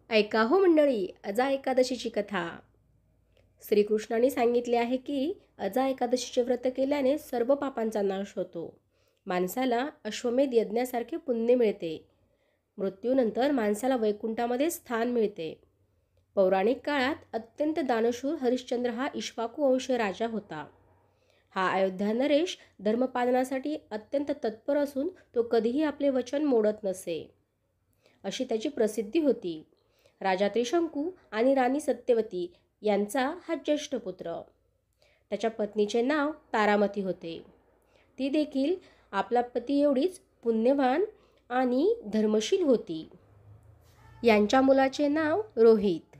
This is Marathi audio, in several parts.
ऐका हो मंडळी, अजा एकादशीची कथा. श्रीकृष्णाने सांगितले आहे की अजा एकादशीचे व्रत केल्याने सर्व पापांचा नाश होतो. माणसाला अश्वमेध यज्ञासारखे पुण्य मिळते. मृत्यूनंतर माणसाला वैकुंठामध्ये स्थान मिळते. पौराणिक काळात अत्यंत दानशूर हरिश्चंद्र हा इक्ष्वाकू वंशीय राजा होता. हा अयोध्या नरेश धर्मपालनासाठी अत्यंत तत्पर असून तो कधीही आपले वचन मोडत नसे, अशी त्याची प्रसिद्धी होती. राजा त्रिशंकू आणि राणी सत्यवती यांचा हा ज्येष्ठ पुत्र. त्याच्या पत्नीचे नाव तारामती होते. ती देखील आपला पती एवढीच पुण्यवान आणि धर्मशील होती. यांच्या मुलाचे नाव रोहित.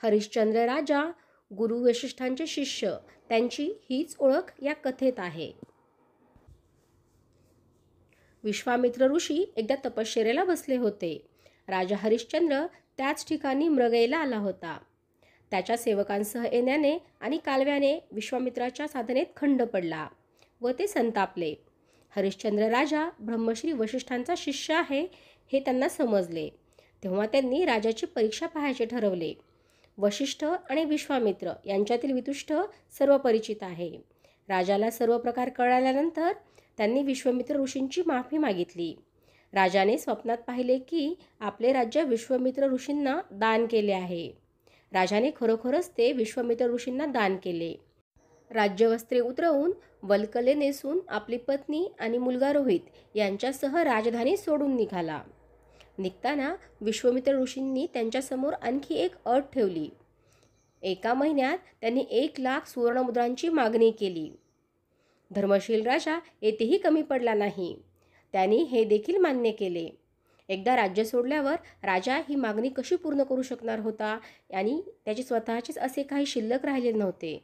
हरिश्चंद्र राजा गुरु वशिष्ठांचे शिष्य, त्यांची हीच ओळख या कथेत आहे. विश्वामित्र ऋषी एकदा तपश्चर्येला बसले होते. राजा हरिश्चंद्र त्याच ठिकाणी मृगयेला आला होता. त्याच्या सेवकांसह येण्याने आणि कालव्याने विश्वामित्राच्या साधनेत खंड पडला व ते संतापले. हरिश्चंद्र राजा ब्रह्मश्री वशिष्ठांचा शिष्य आहे हे त्यांना समजले. तेव्हा त्यांनी राजाची परीक्षा पाहायचे ठरवले. वशिष्ठ आणि विश्वामित्र यांच्यातील वितुष्ट सर्व परिचित आहे. राजाला सर्व प्रकार कळाल्यानंतर त्यांनी विश्वामित्र ऋषींची माफी मागितली. राजाने स्वप्नात पाहिले की आपले राज्य विश्वामित्र ऋषींना दान केले आहे. राजाने खरोखरच ते विश्वामित्र ऋषींना दान केले. राज्यवस्त्रे उतरवून, वल्कले नेसून आपली पत्नी आणि मुलगा रोहित यांच्यासह राजधानी सोडून निघाला. निघताना विश्वामित्र ऋषींनी त्यांच्यासमोर आणखी एक अट ठेवली. 1 महिन्यात त्यांनी 1,00,000 सुवर्णमुद्रांची मागणी केली. धर्मशील राजा येथेही कमी पडला नाही. त्यांनी हे देखील मान्य केले. एकदा राज्य सोडल्यावर राजा ही मागणी कशी पूर्ण करू शकणार होता आणि त्याचे स्वतःचेच असे काही शिल्लक राहिले नव्हते.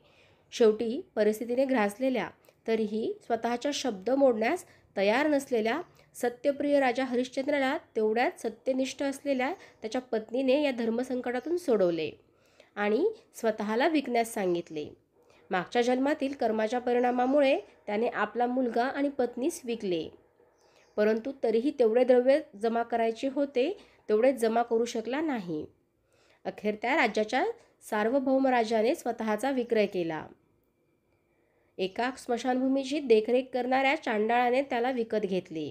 शेवटी परिस्थितीने ग्रासलेल्या, तरीही स्वतःचा शब्द मोडण्यास तयार नसलेल्या सत्यप्रिय राजा हरिश्चंद्राला तेवढ्याच सत्यनिष्ठ असलेल्या त्याच्या पत्नीने या धर्मसंकटातून सोडवले आणि स्वतःला विकण्यास सांगितले. मागच्या जन्मातील कर्माच्या परिणामामुळे त्याने आपला मुलगा आणि पत्नीस विकले, परंतु तरीही तेवढे द्रव्य जमा करायचे होते तेवढे जमा करू शकला नाही. अखेर त्या राज्याच्या सार्वभौम राजाने स्वतःचा विक्रय केला. एका स्मशानभूमीची देखरेख करणाऱ्या चांडाळाने त्याला विकत घेतले.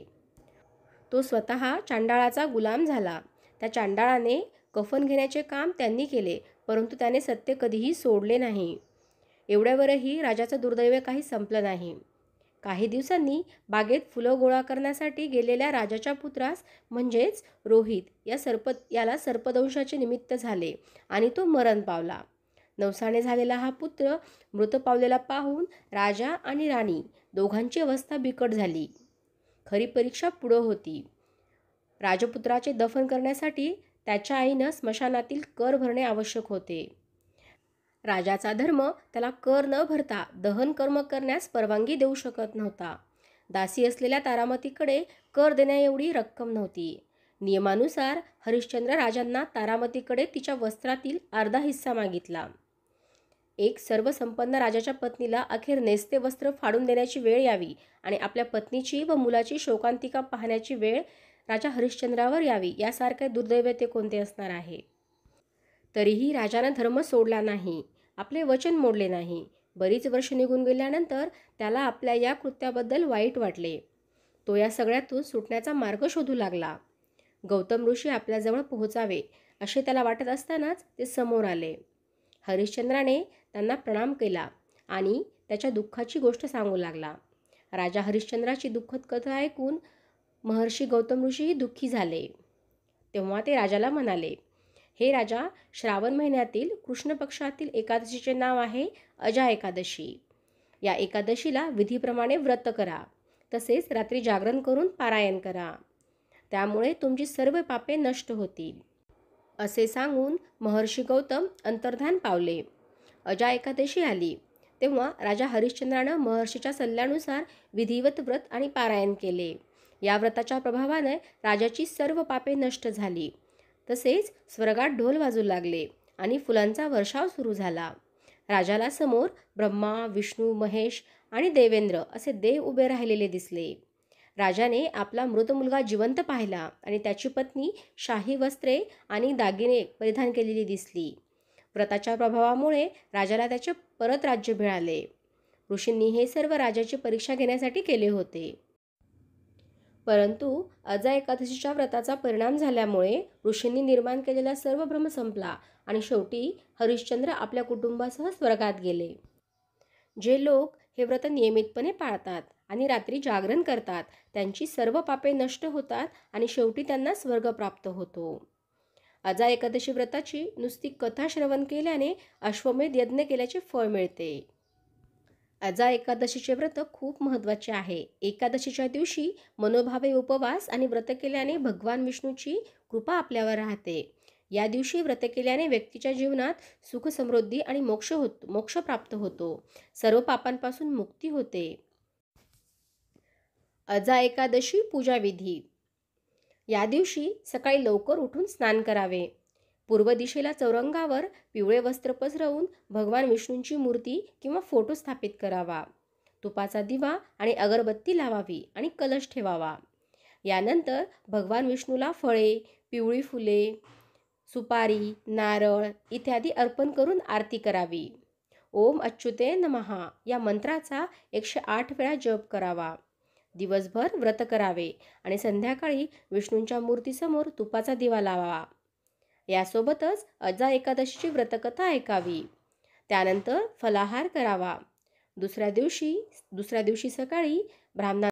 तो स्वतः चांडाळाचा गुलाम झाला. त्या चांडाळाने कफन घेण्याचे काम त्यांनी केले, परंतु त्याने सत्य कधीही सोडले नाही. एवढ्यावरही राजाचं दुर्दैव काही संपलं नाही. काही दिवसांनी बागेत फुलं गोळा करण्यासाठी गेलेल्या राजाच्या पुत्रास म्हणजेच रोहित याला सर्पदंशाचे निमित्त झाले आणि तो मरण पावला. नवसाने झालेला हा पुत्र मृत पावलेला पाहून राजा आणि राणी दोघांची अवस्था बिकट झाली. खरी परीक्षा पुढं होती. राजपुत्राचे दफन करण्यासाठी त्याच्या आईनं स्मशानातील कर भरणे आवश्यक होते. राजाचा धर्म त्याला कर न भरता दहन कर्म करण्यास परवानगी देऊ शकत नव्हता. दासी असलेल्या तारामतीकडे कर देण्या एवढी रक्कम नव्हती. नियमानुसार हरिश्चंद्र राजांना तारामतीकडे तिच्या वस्त्रातील अर्धा हिस्सा मागितला. एक सर्वसंपन्न राजाच्या पत्नीला अखेर नेसते वस्त्र फाडून देण्याची वेळ यावी आणि आपल्या पत्नीची व मुलाची शोकांतिका पाहण्याची वेळ राजा हरिश्चंद्रावर यावी, यासारखे दुर्दैव ते कोणते असणार आहे. तरीही राजानं धर्म सोडला नाही, आपले वचन मोडले नाही. बरीच वर्ष निघून गेल्यानंतर त्याला आपल्या या कृत्याबद्दल वाईट वाटले. तो या सगळ्यातून सुटण्याचा मार्ग शोधू लागला. गौतम ऋषी आपल्याजवळ पोहोचावे असे त्याला वाटत असतानाच ते समोर आले. हरिश्चंद्राने त्यांना प्रणाम केला आणि त्याच्या दुःखाची गोष्ट सांगू लागला. राजा हरिश्चंद्राची दुःखद कथा ऐकून महर्षी गौतम ऋषीही दुःखी झाले. तेव्हा ते राजाला म्हणाले, हे राजा, श्रावण महिन्यातील कृष्ण पक्षातील एकादशीचे नाव आहे अजा एकादशी. या एकादशीला विधीप्रमाणे व्रत करा, तसेच रात्री जागरण करून पारायण करा. त्यामुळे तुमची सर्व पापे नष्ट होतील. असे सांगून महर्षी गौतम अंतर्धान पावले. अजा एकादशी आली तेव्हा राजा हरिश्चंद्रानं महर्षीच्या सल्ल्यानुसार विधिवत व्रत आणि पारायण केले. या व्रताच्या प्रभावाने राजाची सर्व पापे नष्ट झाली. तसेच स्वर्गात ढोल वाजू लागले आणि फुलांचा वर्षाव सुरू झाला. राजाला समोर ब्रह्मा, विष्णू, महेश आणि देवेंद्र असे देव उभे राहिलेले दिसले. राजाने आपला मृत मुलगा जिवंत पाहिला आणि त्याची पत्नी शाही वस्त्रे आणि दागिने परिधान केलेली दिसली. व्रताच्या प्रभावामुळे राजाला त्याचे परत राज्य मिळाले. ऋषींनी हे सर्व राजाची परीक्षा घेण्यासाठी केले होते. परंतु अजा एकादशीच्या व्रताचा परिणाम झाल्यामुळे ऋषींनी निर्माण केलेला सर्व भ्रम संपला आणि शेवटी हरिश्चंद्र आपल्या कुटुंबासह स्वर्गात गेले. जे लोक हे व्रत नियमितपणे पाळतात आणि रात्री जागरण करतात त्यांची सर्व पापे नष्ट होतात आणि शेवटी त्यांना स्वर्ग प्राप्त होतो. अजा एकादशी व्रताची नुसती कथा श्रवण केल्याने अश्वमेध यज्ञ केल्याचे फळ मिळते. अजा एकादशीचे व्रत खूप महत्त्वाचे आहे. एकादशीच्या दिवशी मनोभावे उपवास आणि व्रत केल्याने भगवान विष्णूची कृपा आपल्यावर राहते. या दिवशी व्रत केल्याने व्यक्तीच्या जीवनात सुख समृद्धी आणि मोक्ष प्राप्त होतो. सर्व पापांपासून मुक्ती होते. अजा एकादशी पूजा विधी. या दिवशी सकाळी लवकर उठून स्नान करावे. पूर्व दिशेला चौरंगावर पिवळे वस्त्र पसरवून भगवान विष्णूंची मूर्ती किंवा फोटो स्थापित करावा. तुपाचा दिवा आणि अगरबत्ती लावावी आणि कलश ठेवावा. यानंतर भगवान विष्णूला फळे, पिवळी फुले, सुपारी, नारळ इत्यादी अर्पण करून आरती करावी. ओम अच्युते नमः या मंत्राचा 108 वेळा जप करावा. दिवसभर व्रत करावे आणि संध्याकाळी विष्णूंच्या मूर्तीसमोर तुपाचा दिवा लावावा. यासोबतच अजा एकादशीची व्रतकथा ऐकावी. त्यानंतर फलाहार करावा. दुसऱ्या दिवशी सकाळी ब्राह्मणांना